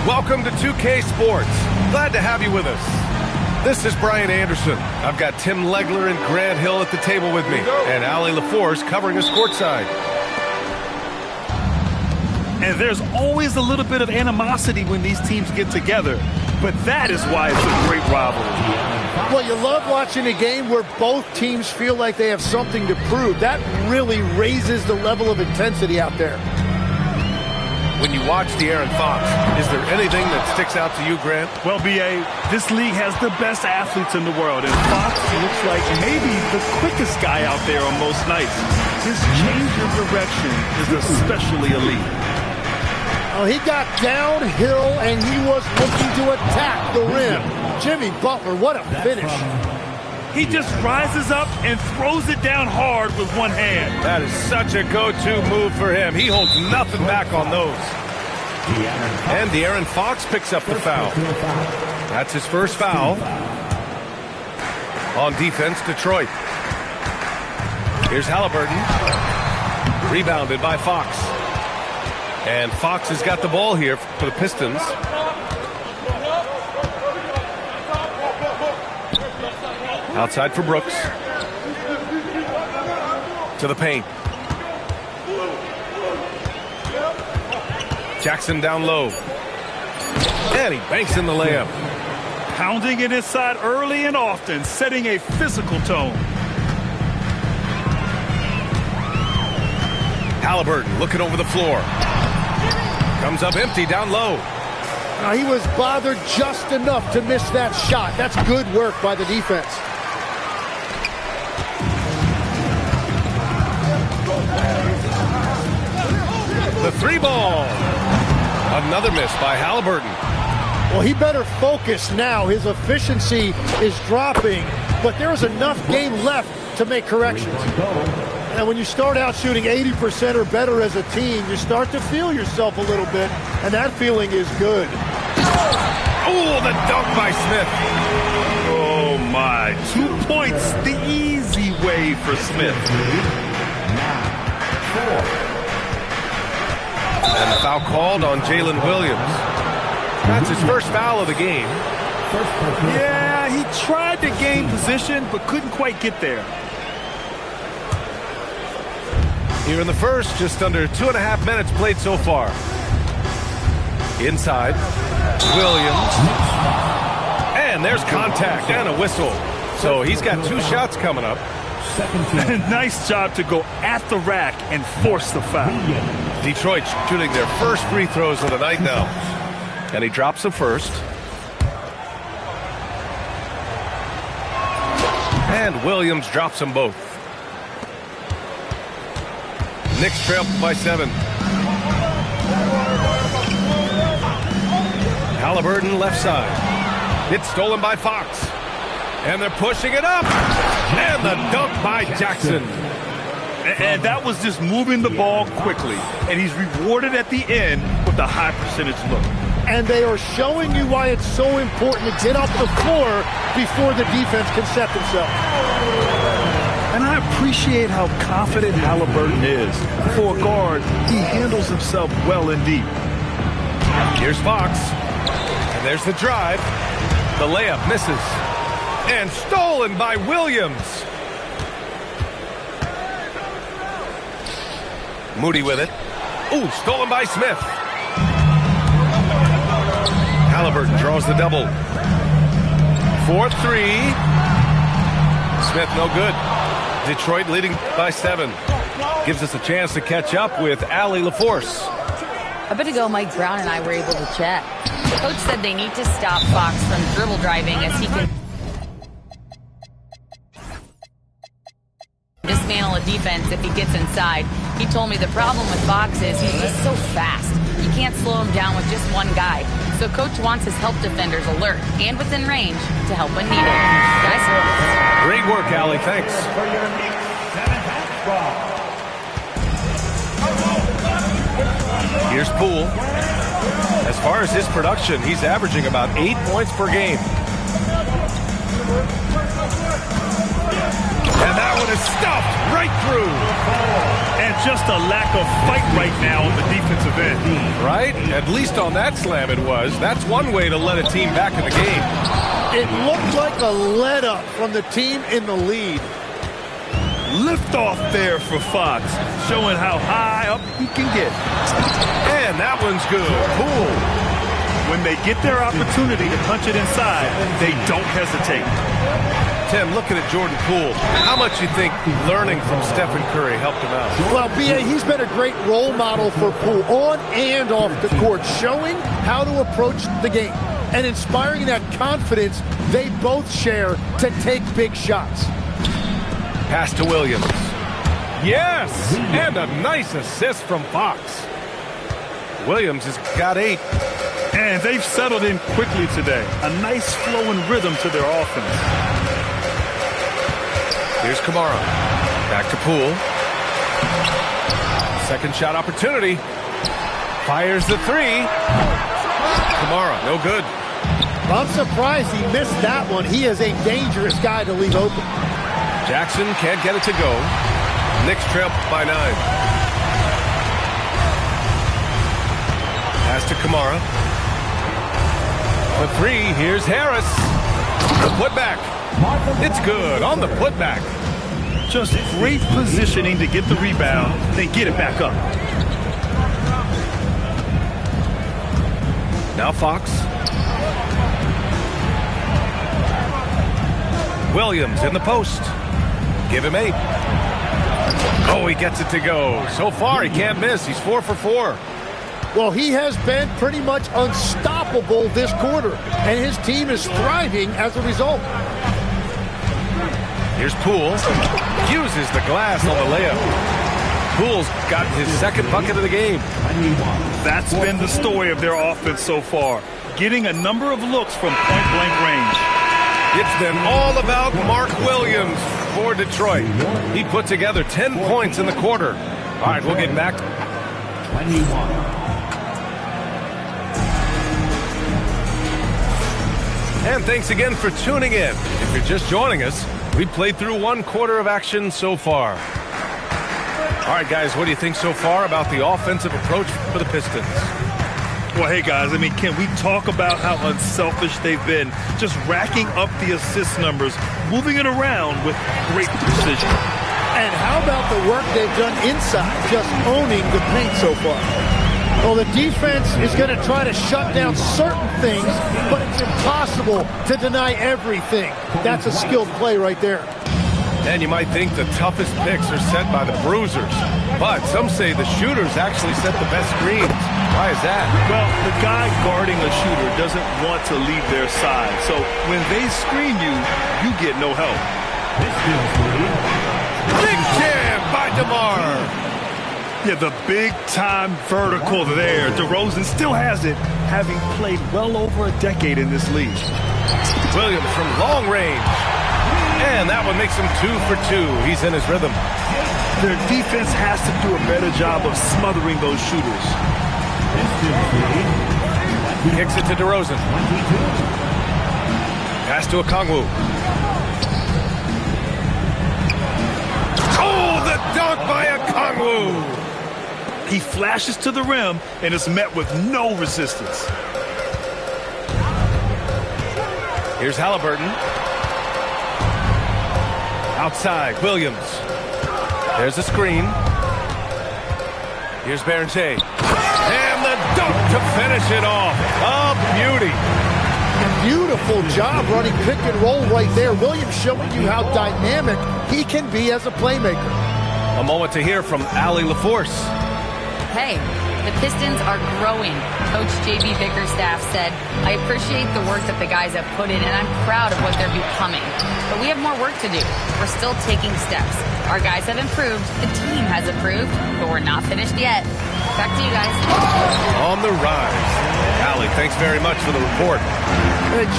Welcome to 2K Sports. Glad to have you with us. This is Brian Anderson. I've got Tim Legler and Grant Hill at the table with me, and Ali LaForce covering us courtside. And there's always a little bit of animosity when these teams get together, but that is why it's a great rivalry. Well, you love watching a game where both teams feel like they have something to prove. That really raises the level of intensity out there. When you watch De'Aaron Fox, is there anything that sticks out to you, Grant? Well, B.A., this league has the best athletes in the world, and Fox looks like maybe the quickest guy out there on most nights. His change of direction is especially elite. Oh, he got downhill, and he was looking to attack the rim. Jimmy Butler, what a finish. He just rises up and throws it down hard with one hand. That is such a go-to move for him. He holds nothing back on those. And De'Aaron Fox picks up the foul. That's his first foul. On defense, Detroit. Here's Halliburton. Rebounded by Fox. And Fox has got the ball here for the Pistons. Outside for Brooks. To the paint. Jackson down low. And he banks in the layup. Pounding it inside early and often, setting a physical tone. Halliburton looking over the floor. Comes up empty down low. He was bothered just enough to miss that shot. That's good work by the defense. The three ball. Another miss by Halliburton. Well, he better focus now. His efficiency is dropping, but there is enough game left to make corrections. And when you start out shooting 80% or better as a team, you start to feel yourself a little bit, and that feeling is good. Oh, the dunk by Smith. Oh, my. 2 points the easy way for Smith. And the foul called on Jalen Williams. That's his first foul of the game. Yeah, he tried to gain position, but couldn't quite get there. Here in the first, just under 2.5 minutes played so far. Inside, Williams. And there's contact and a whistle. So he's got 2 shots coming up. Nice job to go at the rack and force the foul. Detroit shooting their first free throws of the night now. And he drops the first. And Williams drops them both. Knicks trail by 7. Halliburton left side. It's stolen by Fox. And they're pushing it up. And the dunk by Jackson. And that was just moving the ball quickly. And he's rewarded at the end with a high percentage look. And they are showing you why it's so important to get off the floor before the defense can set themselves. And I appreciate how confident Halliburton is. For a guard, he handles himself well and deep. Here's Fox. And there's the drive. The layup misses. And stolen by Williams. Moody with it. Ooh, stolen by Smith. Halliburton draws the double. 4-3. Smith no good. Detroit leading by 7. Gives us a chance to catch up with Ali LaForce. A bit ago, Mike Brown and I were able to chat. The coach said they need to stop Fox from dribble driving as he can dismantle a defense if he gets inside. He told me the problem with Fox is he's just so fast. You can't slow him down with just one guy. So coach wants his help defenders alert and within range to help when needed. Guys, great work, Ali. Thanks. Here's Poole. As far as his production, he's averaging about 8 points per game. And that That one is stuffed right through. And just a lack of fight right now on the defensive end. Right? At least on that slam it was. That's one way to let a team back in the game. It looked like a let-up from the team in the lead. Liftoff there for Fox, showing how high up he can get. And that one's good. Cool. When they get their opportunity to punch it inside, they don't hesitate. Tim, looking at Jordan Poole, how much you think learning from Stephen Curry helped him out? Well, B.A., he's been a great role model for Poole on and off the court, showing how to approach the game and inspiring that confidence they both share to take big shots. Pass to Williams. Yes! And a nice assist from Fox. Williams has got 8. And they've settled in quickly today. A nice flowing rhythm to their offense. Here's Kamara. Back to Poole. Second shot opportunity. Fires the 3. Kamara, no good. I'm surprised he missed that one. He is a dangerous guy to leave open. Jackson can't get it to go. Knicks trail by 9. Pass to Kamara. The 3, here's Harris. The putback. It's good on the putback. Just great positioning to get the rebound, then get it back up. Now Fox. Williams in the post. Give him 8. Oh, he gets it to go. So far, he can't miss. He's 4 for 4. Well, he has been pretty much unstoppable this quarter, and his team is thriving as a result. Here's Poole. Uses the glass on the layup. Poole's got his second bucket of the game. That's been the story of their offense so far, getting a number of looks from point-blank range. It's been all about Mark Williams for Detroit. He put together 10 points in the quarter. All right, we'll get back. 21. And thanks again for tuning in. If you're just joining us, we played through 1 quarter of action so far. All right, guys, what do you think so far about the offensive approach for the Pistons? Well, hey, guys, I mean, can we talk about how unselfish they've been? Just racking up the assist numbers, moving it around with great precision. And how about the work they've done inside, just owning the paint so far? Well, the defense is going to try to shut down certain things, but it's impossible to deny everything. That's a skilled play right there. And you might think the toughest picks are set by the bruisers, but some say the shooters actually set the best screens. Why is that? Well, the guy guarding a shooter doesn't want to leave their side, so when they screen you, you get no help. Big jam by DeMar. Yeah, the big-time vertical there. DeRozan still has it, having played well over a decade in this league. Williams from long range. And that one makes him 2 for 2. He's in his rhythm. Their defense has to do a better job of smothering those shooters. Kicks it to DeRozan. Pass to Okongwu. Oh, the dunk by Okongwu. He flashes to the rim and is met with no resistance. Here's Halliburton. Outside, Williams. There's a screen. Here's Berentier. And the dunk to finish it off. A beauty. Beautiful job running pick and roll right there. Williams showing you how dynamic he can be as a playmaker. A moment to hear from Allie LaForce. Hey, the Pistons are growing. Coach J.B. Bickerstaff said, I appreciate the work that the guys have put in, and I'm proud of what they're becoming. But we have more work to do. We're still taking steps. Our guys have improved. The team has improved, but we're not finished yet. Back to you guys. On the rise. Allie, thanks very much for the report.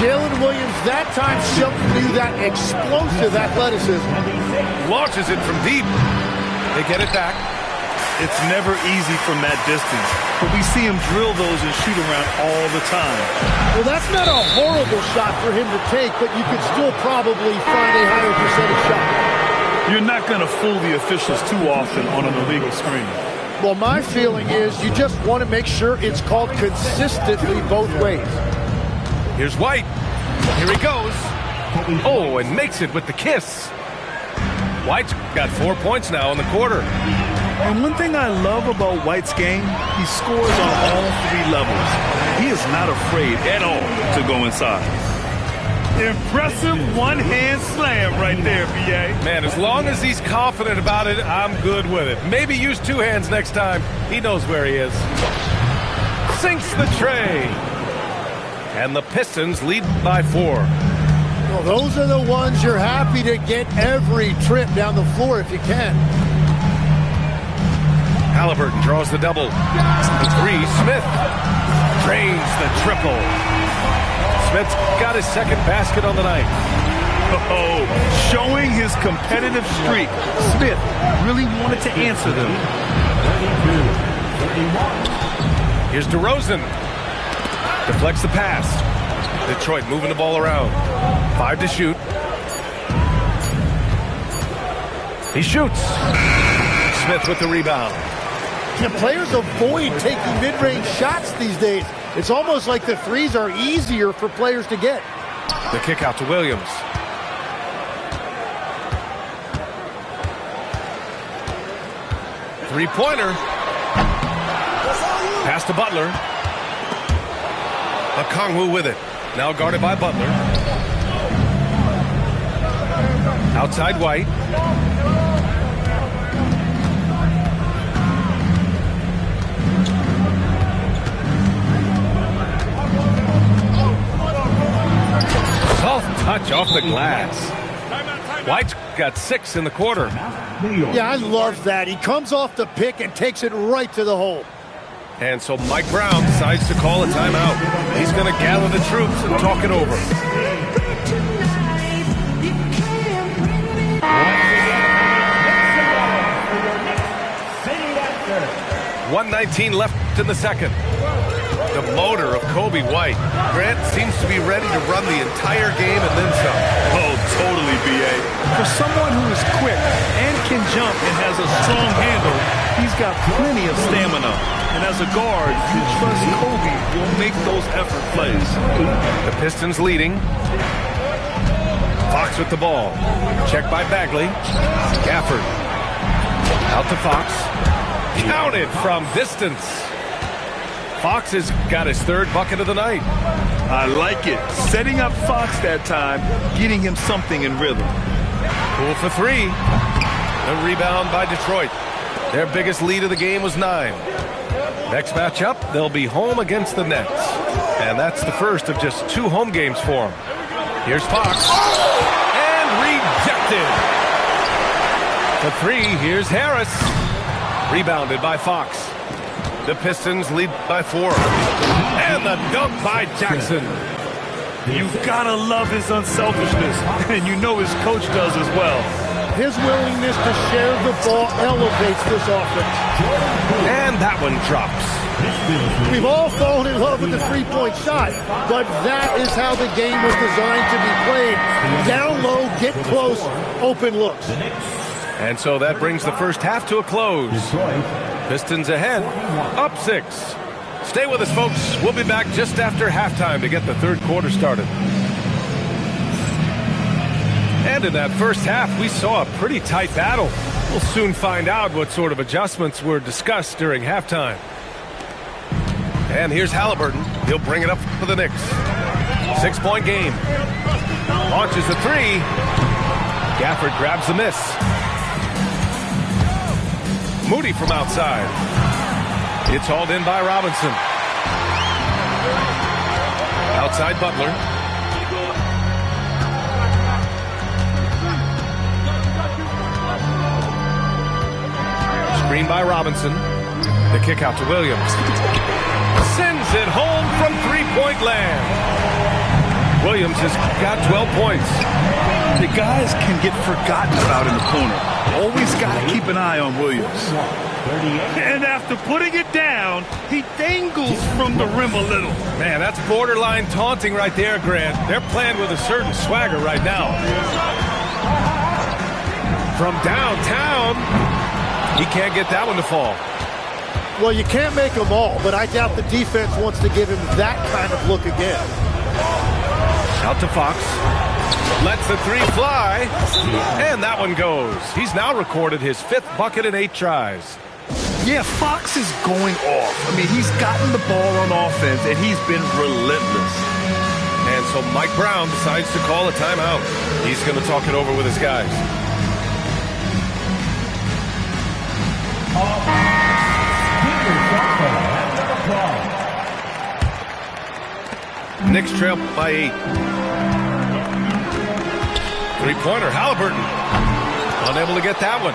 Jalen Williams that time showing you that explosive athleticism. Launches it from deep. They get it back. It's never easy from that distance, but we see him drill those and shoot around all the time. Well, that's not a horrible shot for him to take, but you could still probably find a higher percentage shot. You're not going to fool the officials too often on an illegal screen. Well, my feeling is you just want to make sure it's called consistently both ways. Here's White. Here he goes. Oh, and makes it with the kiss. White's got 4 points now in the quarter. And one thing I love about White's game, he scores on all 3 levels. He is not afraid at all to go inside. Impressive one-hand slam right there, B.A. Man, as long as he's confident about it, I'm good with it. Maybe use 2 hands next time. He knows where he is. Sinks the tray. And the Pistons lead by 4. Well, those are the ones you're happy to get every trip down the floor if you can. Halliburton draws the double. The 3, Smith drains the triple. Smith's got his second basket on the night. Oh, showing his competitive streak. Smith really wanted to answer them. Here's DeRozan. Deflects the pass. Detroit moving the ball around. 5 to shoot. He shoots. Smith with the rebound. The players avoid taking mid-range shots these days. It's almost like the threes are easier for players to get. The kick out to Williams. Three-pointer. Pass to Butler. Okongwu with it. Now guarded by Butler. Outside White. Soft touch off the glass. White's got 6 in the quarter. Yeah, I love that. He comes off the pick and takes it right to the hole. And so Mike Brown decides to call a timeout. He's going to gather the troops and talk it over. .119 left in the second. The motor of Kobe White. Grant seems to be ready to run the entire game and then some. Oh, totally, B.A. For someone who is quick and can jump and has a strong handle, he's got plenty of stamina. And as a guard, you trust Kobe will make those effort plays. The Pistons leading. Fox with the ball. Checked by Bagley. Gafford. Out to Fox. Counted from distance. Fox has got his 3rd bucket of the night. I like it. Setting up Fox that time, getting him something in rhythm. Poole for 3. The rebound by Detroit. Their biggest lead of the game was 9. Next matchup, they'll be home against the Nets. And that's the first of just 2 home games for them. Here's Fox. And rejected. For 3, here's Harris. Rebounded by Fox. The Pistons lead by 4. And the dunk by Jackson. You've got to love his unselfishness. And you know his coach does as well. His willingness to share the ball elevates this offense. And that one drops. We've all fallen in love with the three-point shot, but that is how the game was designed to be played. Down low, get close, open looks. And so that brings the first half to a close. Pistons ahead, up 6. Stay with us, folks. We'll be back just after halftime to get the 3rd quarter started. And in that first half, we saw a pretty tight battle. We'll soon find out what sort of adjustments were discussed during halftime. And here's Halliburton. He'll bring it up for the Knicks. 6-point game. Launches a 3. Gafford grabs the miss. Moody from outside. It's hauled in by Robinson. Outside Butler. Screen by Robinson. The kick out to Williams. Sends it home from 3-point land. Williams has got 12 points. The guys can get forgotten about in the corner. Always got to keep an eye on Williams. And after putting it down, he dangles from the rim a little. Man, that's borderline taunting right there, Grant. They're playing with a certain swagger right now. From downtown, he can't get that one to fall. Well, you can't make them all, but I doubt the defense wants to give him that kind of look again. Out to Fox. Lets the three fly. And that one goes. He's now recorded his 5th bucket in 8 tries. Yeah, Fox is going off. I mean, he's gotten the ball on offense, and he's been relentless. And so Mike Brown decides to call a timeout. He's going to talk it over with his guys. Knicks trail by 8. Three-pointer, Halliburton. Unable to get that one.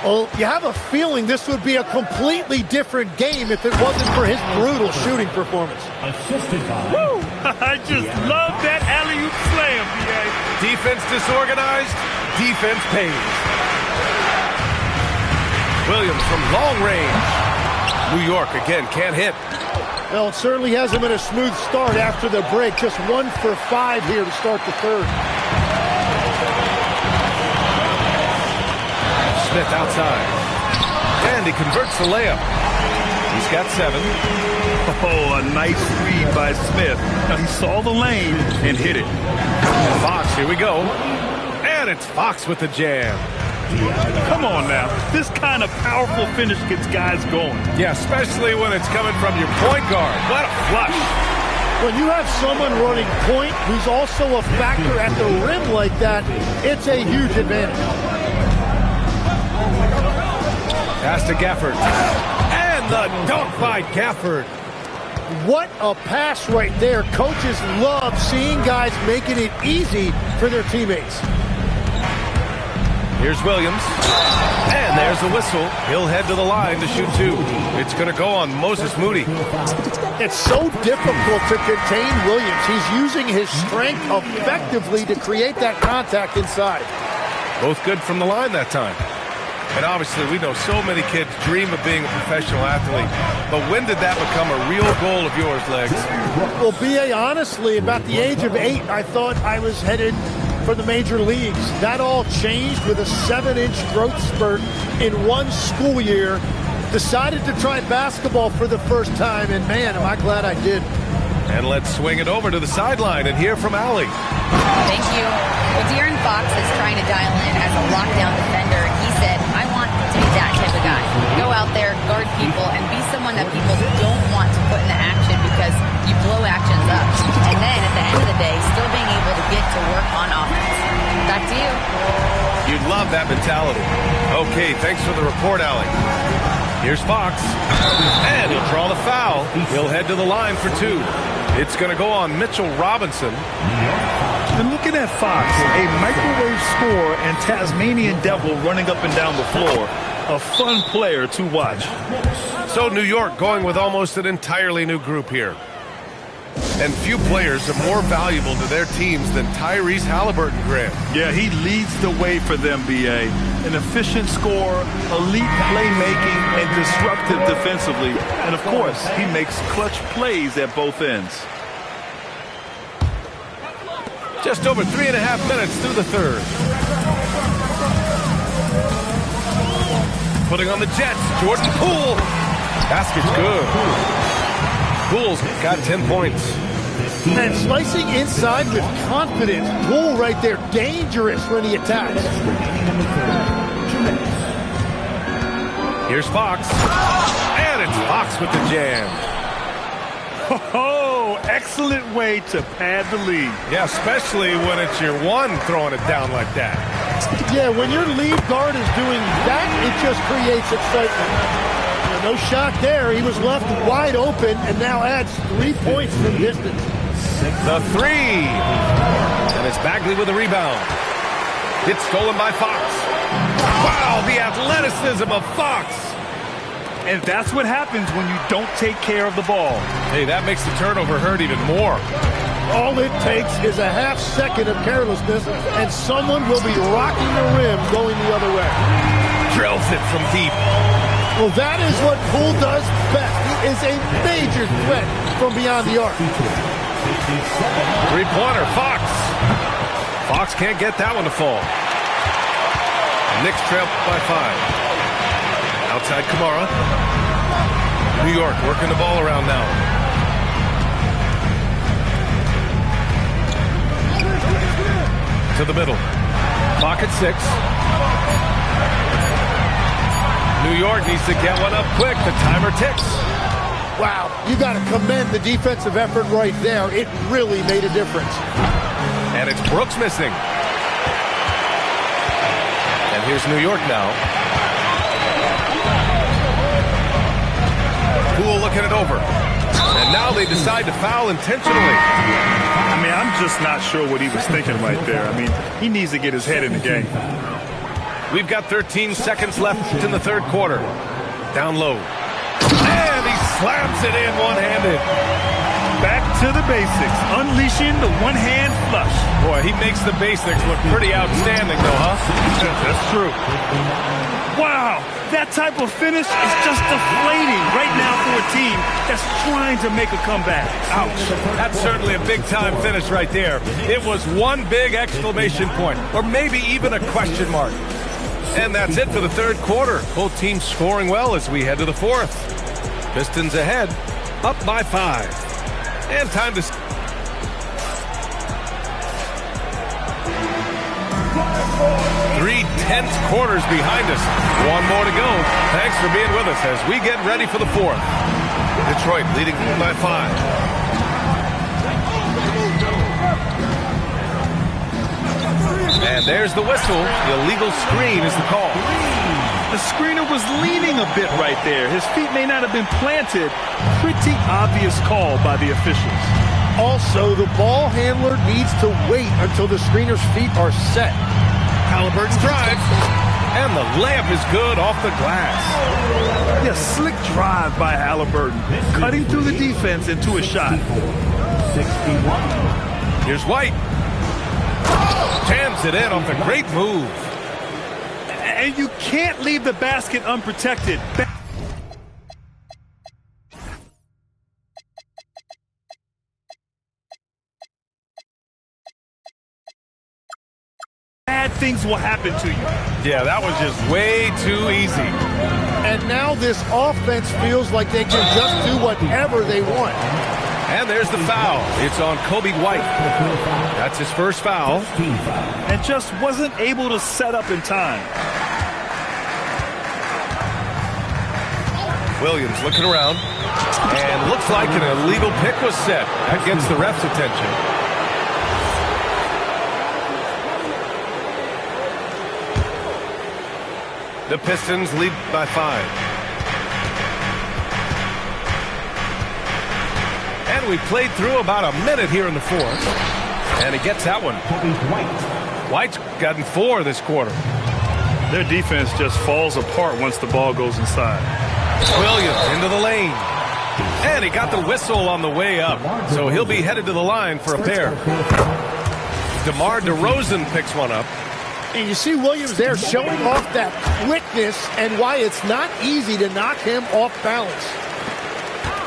Well, you have a feeling this would be a completely different game if it wasn't for his brutal shooting performance. Woo! I just love that alley-oop slam, B.A. Defense disorganized, defense pays. Williams from long range. New York again can't hit. Well, it certainly hasn't been a smooth start after the break. Just 1 for 5 here to start the third. Smith outside. And he converts the layup. He's got 7. Oh, a nice read by Smith. He saw the lane and hit it. Fox, here we go. And it's Fox with the jam. Come on now. This kind of powerful finish gets guys going. Yeah, especially when it's coming from your point guard. What a flush. When you have someone running point who's also a factor at the rim like that, it's a huge advantage. Pass to Gafford. And the dunk by Gafford. What a pass right there. Coaches love seeing guys making it easy for their teammates. Here's Williams. And there's the whistle. He'll head to the line to shoot 2. It's going to go on Moses Moody. It's so difficult to contain Williams. He's using his strength effectively to create that contact inside. Both good from the line that time. And obviously, we know so many kids dream of being a professional athlete. But when did that become a real goal of yours, Legs? Well, B.A., honestly, about the age of 8, I thought I was headed for the major leagues. That all changed with a 7-inch growth spurt in one school year. Decided to try basketball for the first time, and man, am I glad I did. And let's swing it over to the sideline and hear from Allie. Thank you. Well, De'Aaron Fox is trying to dial in as a lockdown defender, and he said, I want to be that type of guy. Go out there, guard people, and be someone that people don't want to put into action because you blow actions up. And then at the end of the day, still being able to get to work on offense. Back to you. You'd love that mentality. Okay, thanks for the report, Allie. Here's Fox. And he'll draw the foul. He'll head to the line for 2. It's going to go on Mitchell Robinson. And looking at Fox, a microwave scorer and Tasmanian devil running up and down the floor. A fun player to watch. So New York going with almost an entirely new group here. And few players are more valuable to their teams than Tyrese Halliburton, Grant. Yeah, he leads the way for them, B.A. An efficient scorer, elite playmaking, and disruptive defensively. And, of course, he makes clutch plays at both ends. Just over 3.5 minutes through the third. Putting on the Jets, Jordan Poole. Basket's good. Poole's got 10 points. And slicing inside with confidence. Poole right there, dangerous when he attacks. Here's Fox. And it's Fox with the jam. Oh, excellent way to pad the lead. Yeah, especially when it's your one throwing it down like that. Yeah, when your lead guard is doing that, it just creates excitement. No shot there. He was left wide open and now adds 3 points from distance. The 3. And it's Bagley with a rebound. It's stolen by Fox. Wow, the athleticism of Fox. And that's what happens when you don't take care of the ball. Hey, that makes the turnover hurt even more. All it takes is a half second of carelessness, and someone will be rocking the rim going the other way. Drills it from deep. Well, that is what Poole does best. He is a major threat from beyond the arc. Three-pointer, Fox. Fox can't get that one to fall. Knicks trail by 5. Outside Kamara. New York working the ball around now. To the middle. Clock at 6. New York needs to get one up quick. The timer ticks. Wow, you got to commend the defensive effort right there. It really made a difference. And it's Brooks missing. And here's New York now. Poole looking it over. And now they decide to foul intentionally. I mean, I'm just not sure what he was thinking right there. I mean, he needs to get his head in the game. We've got 13 seconds left in the third quarter. Down low. And he slams it in one-handed. Back to the basics, unleashing the one-hand flush. Boy, he makes the basics look pretty outstanding, though, huh? That's true. Wow, that type of finish is just deflating right now for a team that's trying to make a comeback. Ouch. That's certainly a big-time finish right there. It was one big exclamation point, or maybe even a question mark. And that's it for the third quarter. Both teams scoring well as we head to the fourth. Pistons ahead, up by 5. And time to... 3 tense quarters behind us. One more to go. Thanks for being with us as we get ready for the fourth. Detroit leading by 5. And there's the whistle. The illegal screen is the call. The screener was leaning a bit right there. His feet may not have been planted. Pretty obvious call by the officials. Also, the ball handler needs to wait until the screener's feet are set. Halliburton drives. And the layup is good off the glass. Yeah, slick drive by Halliburton. Cutting through the defense into a shot. 61. Here's White. Jams it in off a great move. And you can't leave the basket unprotected. Bad things will happen to you. Yeah, that was just way too easy. And now this offense feels like they can just do whatever they want. And there's the foul. It's on Kobe White. That's his first foul. And just wasn't able to set up in time. Williams looking around. And looks like an illegal pick was set. That gets the ref's attention. The Pistons lead by 5. And we played through about a minute here in the fourth. And he gets that one. White's gotten 4 this quarter. Their defense just falls apart once the ball goes inside. Williams into the lane. And he got the whistle on the way up. So he'll be headed to the line for a pair. DeMar DeRozan picks one up. And you see Williams there showing off that quickness and why it's not easy to knock him off balance.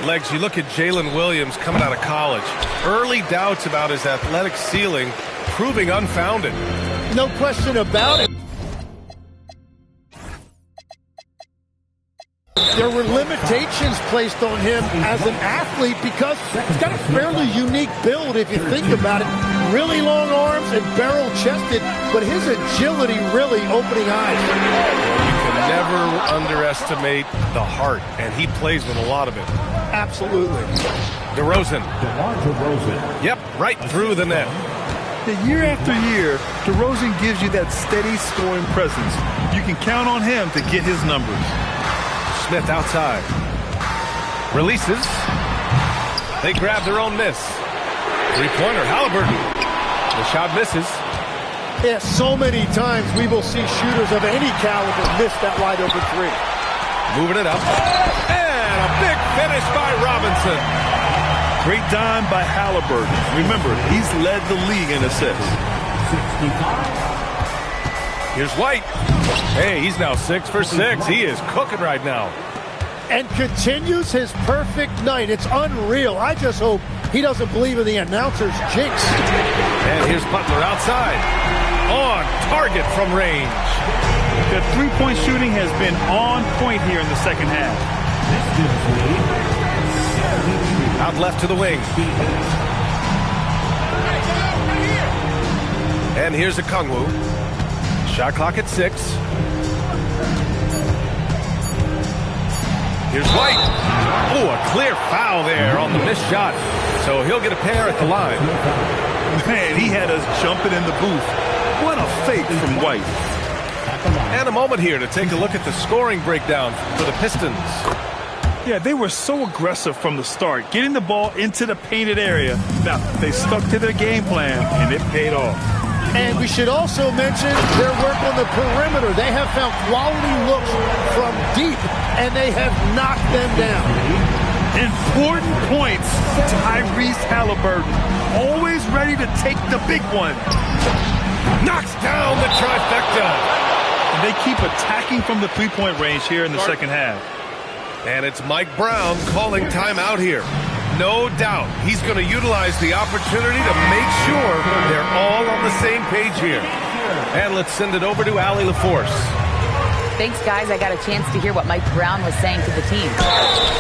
Legs, you look at Jalen Williams coming out of college. Early doubts about his athletic ceiling proving unfounded. No question about it. There were limitations placed on him as an athlete because he's got a fairly unique build if you think about it. Really long arms and barrel-chested, but his agility really opening eyes. You can never underestimate the heart, and he plays with a lot of it. Absolutely. DeRozan. Yep, right through the net. The year after year, DeRozan gives you that steady scoring presence. You can count on him to get his numbers. Smith outside. Releases. They grab their own miss. Three-pointer, Halliburton. The shot misses. Yeah, so many times we will see shooters of any caliber miss that wide open 3. Moving it up. And a big finish by Robinson. Great dime by Halliburton. Remember, he's led the league in assists. 65. Here's White. Hey, he's now 6 for 6. He is cooking right now. And continues his perfect night. It's unreal. I just hope he doesn't believe in the announcer's jinx. And here's Butler outside. On target from range. The three-point shooting has been on point here in the second half. Out left to the wing. And here's a Kungwu. Shot clock at 6. Here's White. Oh, a clear foul there on the missed shot. So he'll get a pair at the line. Man, he had us jumping in the booth. What a fake from White. And a moment here to take a look at the scoring breakdown for the Pistons. Yeah, they were so aggressive from the start, getting the ball into the painted area. Now, they stuck to their game plan, and it paid off. And we should also mention their work on the perimeter. They have found quality looks from deep, and they have knocked them down. Important points. Tyrese Halliburton, always ready to take the big one. Knocks down the trifecta. And they keep attacking from the three-point range here in the second half. And it's Mike Brown calling timeout here. No doubt he's going to utilize the opportunity to make sure they're all on the same page here. And let's send it over to Allie LaForce. Thanks, guys. I got a chance to hear what Mike Brown was saying to the team.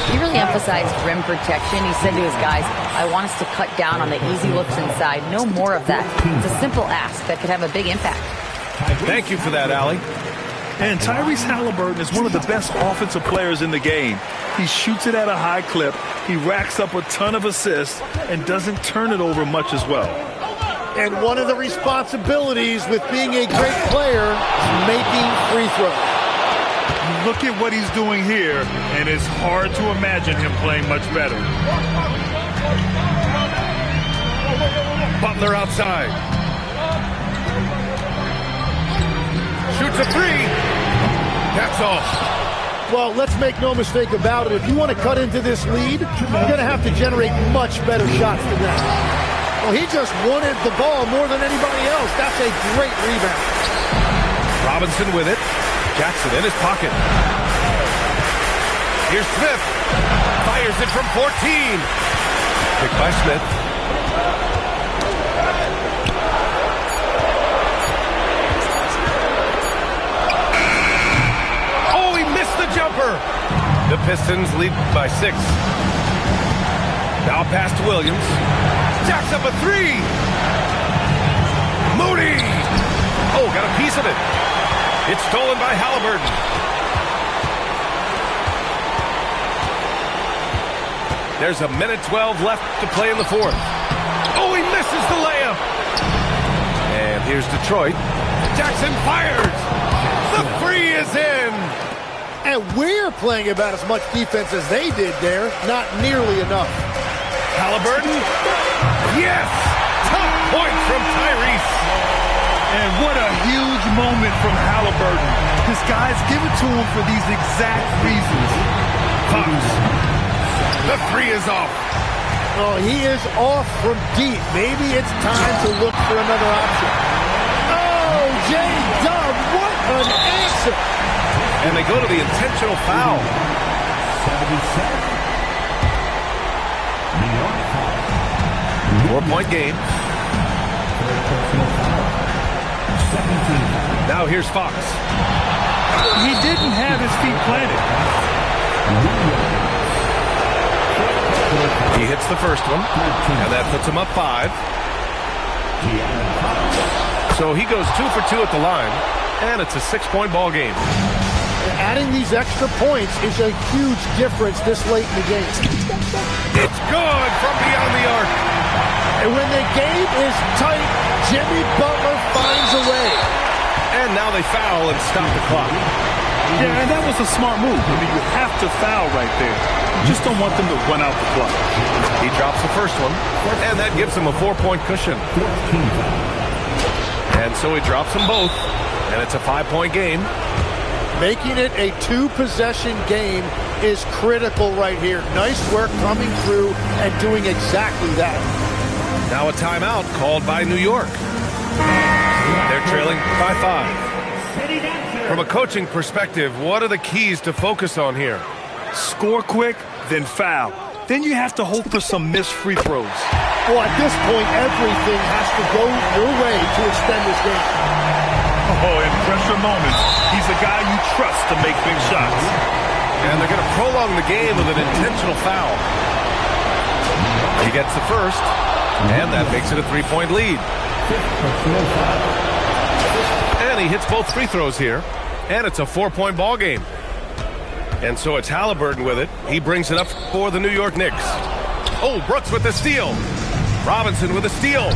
He really emphasized rim protection. He said to his guys, I want us to cut down on the easy looks inside. No more of that. It's a simple ask that could have a big impact. Thank you for that, Allie. And Tyrese Halliburton is one of the best offensive players in the game. He shoots it at a high clip, he racks up a ton of assists, and doesn't turn it over much as well. And one of the responsibilities with being a great player is making free throws. Look at what he's doing here, and it's hard to imagine him playing much better. Butler outside. Shoots a three. That's all. Well, let's make no mistake about it. If you want to cut into this lead, you're going to have to generate much better shots than that. Well, he just wanted the ball more than anybody else. That's a great rebound. Robinson with it. Jackson in his pocket. Here's Smith. Fires it from 14. Picked by Smith. Oh, he missed the jumper. The Pistons lead by 6. Now pass to Williams. Jacks up a three. Moody. Oh, got a piece of it. It's stolen by Halliburton. There's a minute 12 left to play in the fourth. Oh, he misses the layup. And here's Detroit. Jackson fires. The three is in. And we're playing about as much defense as they did there. Not nearly enough. Halliburton. Yes. Top point from Tyrese. And what a huge moment from Halliburton. His guys give it to him for these exact reasons. Fox. The three is off. Oh, he is off from deep. Maybe it's time to look for another option. Oh, J-Dub, what an answer. And they go to the intentional foul. 4-point game. Now here's Fox. He didn't have his feet planted. He hits the first one, and that puts him up 5. So he goes 2 for 2 at the line, and it's a 6-point ball game. Adding these extra points is a huge difference this late in the game. It's good from beyond the arc. And when the game is tight, Jimmy Butler finds a way. And now they foul and stop the clock. Yeah, and that was a smart move. I mean, you have to foul right there. You just don't want them to run out the clock. He drops the first one, and that gives him a 4-point cushion. And so he drops them both, and it's a 5-point game. Making it a 2-possession game is critical right here. Nice work coming through and doing exactly that. Now a timeout called by New York. They're trailing by 5. From a coaching perspective, what are the keys to focus on here? Score quick, then foul. Then you have to hope for some missed free throws. Well, at this point, everything has to go your way to extend this game. Oh, in pressure moments, He's a guy you trust to make big shots. And they're going to prolong the game with an intentional foul. He gets the first, and that makes it a 3-point lead. And he hits both free throws here, and it's a 4-point ball game. And so it's Halliburton with it. He brings it up for the New York Knicks. Oh, Brooks with the steal. Robinson with a steal.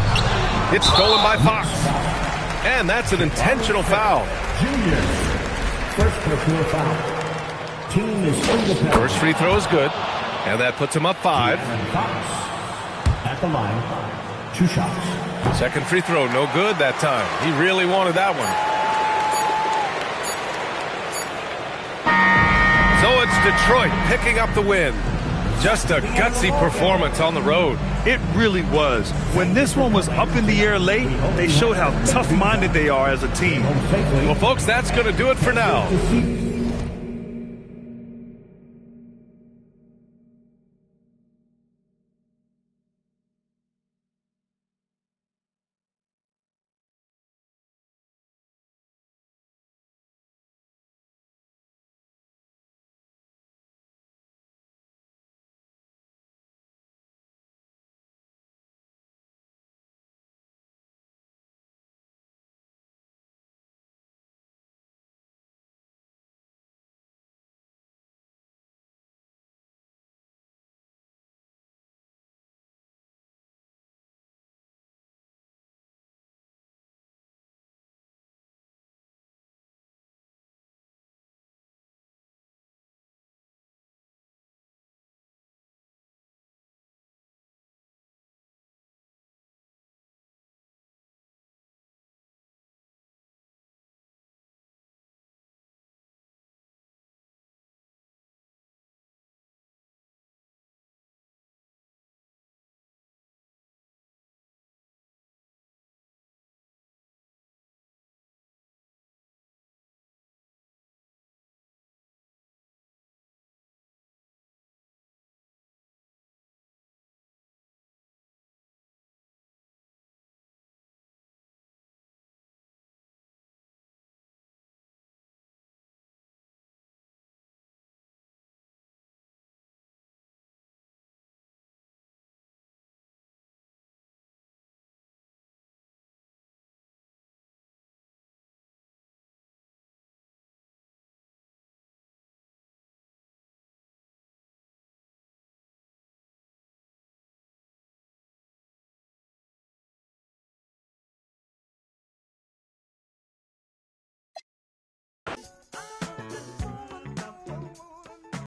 It's stolen by Fox. And that's an intentional foul. First personal foul. Team is in the penalty. First free throw is good, and that puts him up 5. Fox at the line. 2 shots. Second free throw, no good that time. He really wanted that one. So it's Detroit picking up the win. Just a gutsy performance on the road. It really was. When this one was up in the air late, they showed how tough-minded they are as a team. Well, folks, that's going to do it for now.